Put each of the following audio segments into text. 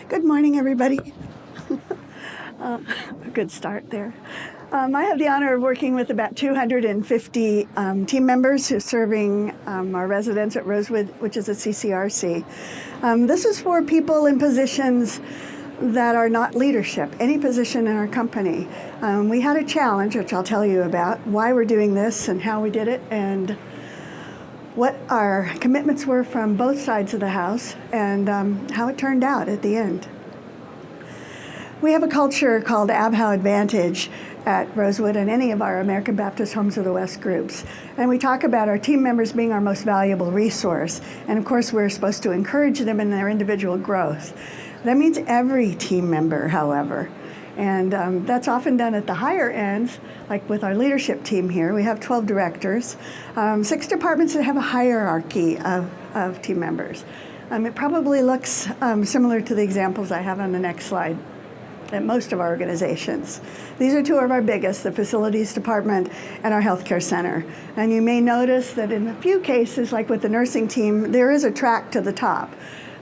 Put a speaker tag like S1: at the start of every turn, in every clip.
S1: Good morning, everybody. A good start there. I have the honor of working with about 250 team members who are serving our residents at Rosewood, which is a CCRC. This is for people in positions that are not leadership, any position in our company. We had a challenge, which I'll tell you about, why we're doing this and how we did it, and what our commitments were from both sides of the house, and how it turned out at the end. We have a culture called ABHOW Advantage at Rosewood and any of our American Baptist Homes of the West groups. And we talk about our team members being our most valuable resource. And of course, we're supposed to encourage them in their individual growth. That means every team member, however. And that's often done at the higher ends, like with our leadership team here. We have 12 directors, 6 departments that have a hierarchy of team members. It probably looks similar to the examples I have on the next slide at most of our organizations. These are 2 of our biggest, the facilities department and our healthcare center. And you may notice that in a few cases, like with the nursing team, there is a track to the top.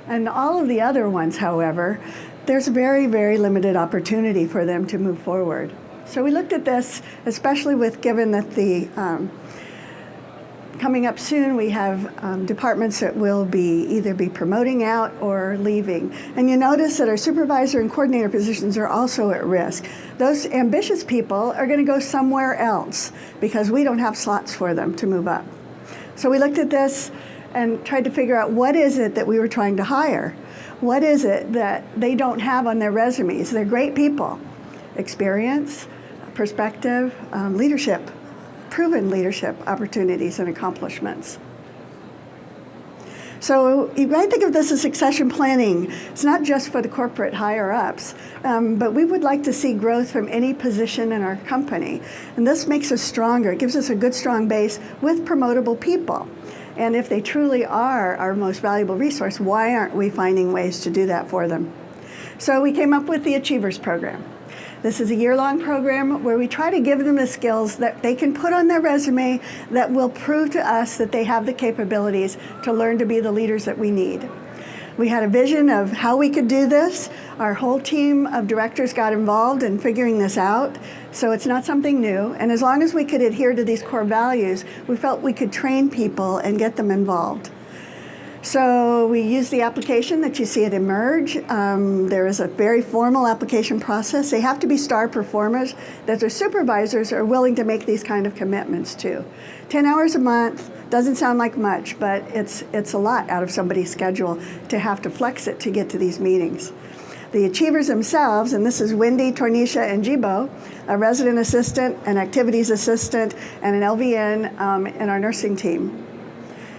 S1: And all of the other ones, however, there's very, very limited opportunity for them to move forward. So we looked at this, especially with given that the coming up soon, we have departments that will either be promoting out or leaving. And you notice that our supervisor and coordinator positions are also at risk. Those ambitious people are going to go somewhere else because we don't have slots for them to move up. So we looked at this and tried to figure out what is it that we were trying to hire. What is it that they don't have on their resumes? They're great people. Experience, perspective, leadership, proven leadership opportunities and accomplishments. So you might think of this as succession planning. It's not just for the corporate higher-ups, but we would like to see growth from any position in our company. And this makes us stronger. It gives us a good, strong base with promotable people. And if they truly are our most valuable resource, why aren't we finding ways to do that for them? So we came up with the Achievers Program. This is a year-long program where we try to give them the skills that they can put on their resume that will prove to us that they have the capabilities to learn to be the leaders that we need. We had a vision of how we could do this. Our whole team of directors got involved in figuring this out, so it's not something new. And as long as we could adhere to these core values, we felt we could train people and get them involved. So we used the application that you see at Emerge. There is a very formal application process. They have to be star performers that their supervisors are willing to make these kind of commitments to. 10 hours a month doesn't sound like much, but it's a lot out of somebody's schedule to have to flex it to get to these meetings. The achievers themselves, and this is Wendy, Tornisha, and Jibo, a resident assistant, an activities assistant, and an LVN in our nursing team.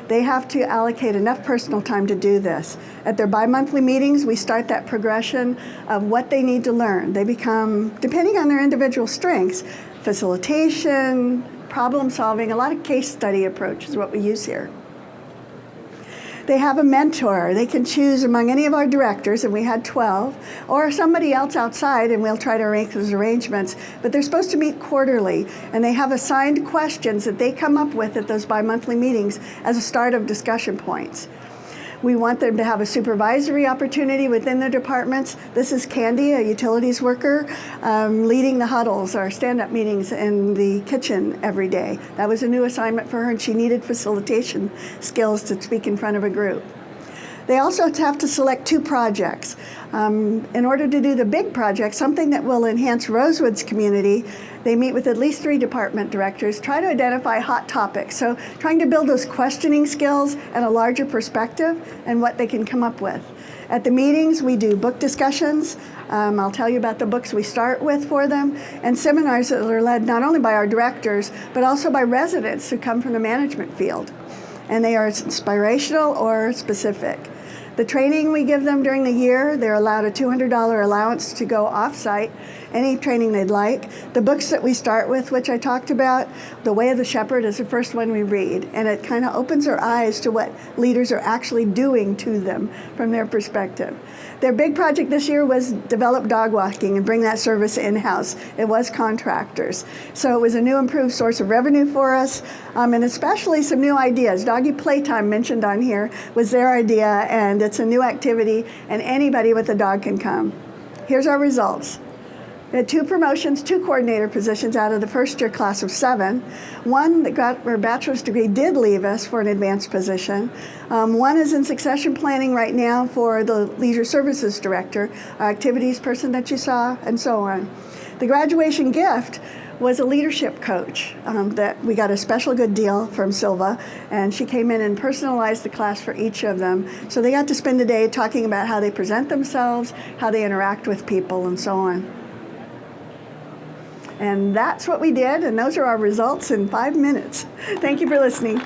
S1: They have to allocate enough personal time to do this. At their bi-monthly meetings, we start that progression of what they need to learn. They become, depending on their individual strengths, facilitation, problem solving, a lot of case study approach is what we use here. They have a mentor. They can choose among any of our directors, and we had 12, or somebody else outside, and we'll try to make those arrangements. But they're supposed to meet quarterly, and they have assigned questions that they come up with at those bi-monthly meetings as a start of discussion points. We want them to have a supervisory opportunity within their departments. This is Candy, a utilities worker, leading the huddles, our stand-up meetings in the kitchen every day. That was a new assignment for her, and she needed facilitation skills to speak in front of a group. They also have to select 2 projects. In order to do the big project, something that will enhance Rosewood's community, they meet with at least 3 department directors, try to identify hot topics. So trying to build those questioning skills and a larger perspective and what they can come up with. At the meetings, we do book discussions. I'll tell you about the books we start with for them, and seminars that are led not only by our directors, but also by residents who come from the management field. And they are inspirational or specific. The training we give them during the year, they're allowed a $200 allowance to go off-site, any training they'd like. The books that we start with, which I talked about, The Way of the Shepherd is the first one we read, and it kind of opens their eyes to what leaders are actually doing to them from their perspective. Their big project this year was develop dog walking and bring that service in-house. It was contractors. So it was a new improved source of revenue for us, and especially some new ideas. Doggy Playtime, mentioned on here, was their idea, and it's a new activity, and anybody with a dog can come. Here's our results. We had 2 promotions, 2 coordinator positions out of the first year class of 7. One that got her bachelor's degree did leave us for an advanced position. One is in succession planning right now for the leisure services director, activities person that you saw, and so on. The graduation gift was a leadership coach that we got a special good deal from Silva, and she came in and personalized the class for each of them. So they got to spend a day talking about how they present themselves, how they interact with people, and so on. And that's what we did, and those are our results in 5 minutes. Thank you for listening.